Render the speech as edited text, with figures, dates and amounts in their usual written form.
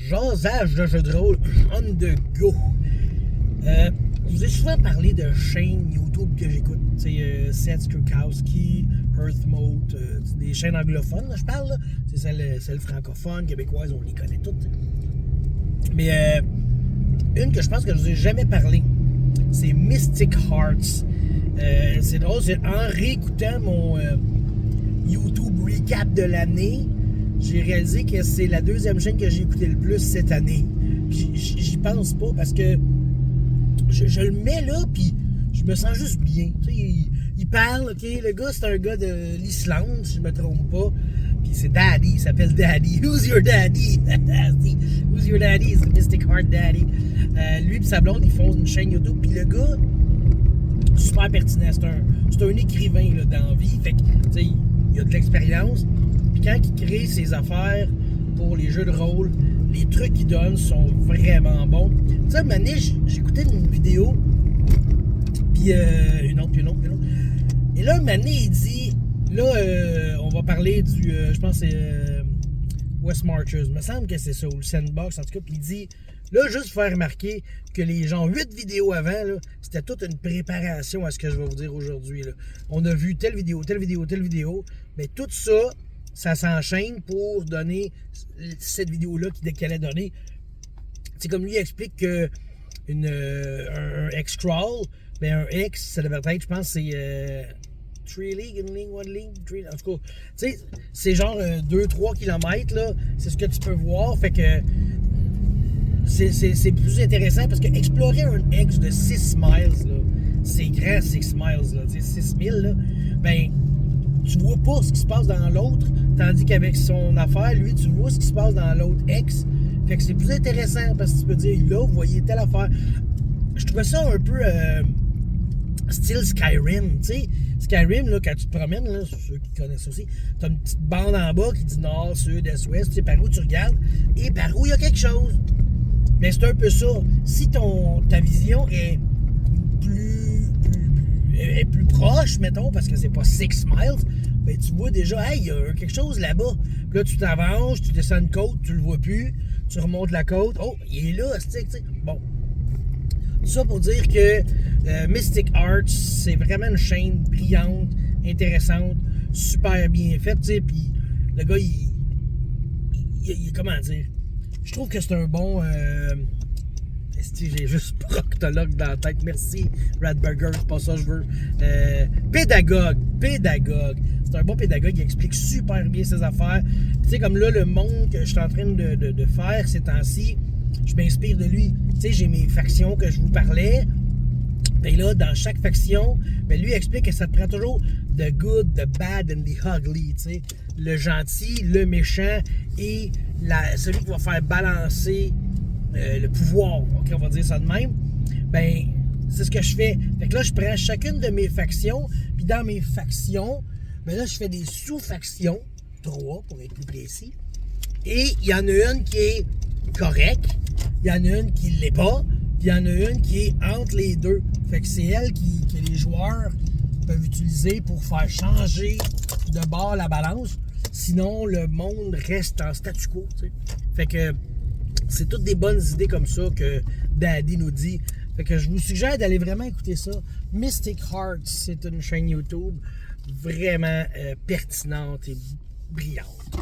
Jasage de jeux de rôle on the go. Je vous ai souvent parlé de chaînes YouTube que j'écoute. Seth Strukowski, Earth Mode, des chaînes anglophones, là, je parle. Là. C'est celles francophones, québécoises, on les connaît toutes. Mais une que je pense que je vous ai jamais parlé, c'est Mystic Hearts. C'est drôle, c'est en réécoutant mon YouTube recap de l'année, j'ai réalisé que c'est la deuxième chaîne que j'ai écouté le plus cette année. Puis j'y pense pas parce que je le mets là, puis je me sens juste bien. Tu sais, il parle, OK, le gars, c'est un gars de l'Islande, si je me trompe pas. Puis c'est Daddy, il s'appelle Daddy. Who's your daddy? Who's your daddy? C'est Mystic Heart Daddy. Lui et sa blonde, ils font une chaîne YouTube, puis le gars, super pertinent. C'est un écrivain là, dans la vie. Fait que, tu sais, il a de l'expérience. Puis quand il crée ses affaires pour les jeux de rôle, les trucs qu'il donne sont vraiment bons. Tu sais, à un moment donné, j'écoutais une vidéo, puis une autre. Et là, un moment donné, il dit, là, on va parler du, je pense que c'est West Marches. Il me semble que c'est ça, ou le Sandbox, en tout cas. Puis il dit, là, juste faire remarquer que les gens, 8 vidéos avant, là, c'était toute une préparation à ce que je vais vous dire aujourd'hui. Là. On a vu telle vidéo. Mais tout ça, ça s'enchaîne pour donner cette vidéo-là qu'elle a donnée. C'est comme lui explique que un X-Crawl, ben un X, ça devrait être, je pense, c'est 3 leagues, 1 league, 1 league, 3, en tout cas, tu sais, c'est genre 2-3 km, là, c'est ce que tu peux voir, fait que c'est plus intéressant parce que explorer un X de 6 miles, là, c'est grand 6 miles, là, 6000, là, ben, tu vois pas ce qui se passe dans l'autre, tandis qu'avec son affaire, lui, tu vois ce qui se passe dans l'autre X. Fait que c'est plus intéressant parce que tu peux dire, là, vous voyez telle affaire. Je trouvais ça un peu style Skyrim, tu sais. Skyrim, là, quand tu te promènes, là, ceux qui connaissent aussi, t'as une petite bande en bas qui dit nord, sud, est, ouest, tu sais, par où tu regardes et par où il y a quelque chose. Mais c'est un peu ça. Si ta vision est plus proche, mettons, parce que c'est pas 6 miles, ben tu vois déjà, hey, il y a quelque chose là-bas. Puis là, tu t'avances, tu descends une côte, tu le vois plus, tu remontes la côte, oh, il est là, tu sais. Bon. Tout ça pour dire que Mystic Arts, c'est vraiment une chaîne brillante, intéressante, super bien faite, tu sais, puis le gars, il comment dire, je trouve que c'est un bon... j'ai juste proctologue dans la tête. Merci, Radburger, c'est pas ça que je veux. Pédagogue. C'est un bon pédagogue qui explique super bien ses affaires. Tu sais, comme là, le monde que je suis en train de faire ces temps-ci, je m'inspire de lui. Tu sais, j'ai mes factions que je vous parlais. Et là, dans chaque faction, ben lui explique que ça te prend toujours the good, the bad and the ugly. Tu sais, le gentil, le méchant et celui qui va faire balancer le pouvoir, okay, on va dire ça de même, ben c'est ce que je fais. Fait que là, je prends chacune de mes factions, puis dans mes factions, ben là, je fais des sous-factions, 3 pour être plus précis, et il y en a une qui est correcte, il y en a une qui l'est pas, puis il y en a une qui est entre les deux. Fait que c'est elle que les joueurs peuvent utiliser pour faire changer de bord la balance, sinon le monde reste en statu quo, tu sais. Fait que c'est toutes des bonnes idées comme ça que Daddy nous dit. Fait que je vous suggère d'aller vraiment écouter ça. Mystic Hearts, c'est une chaîne YouTube vraiment pertinente et brillante.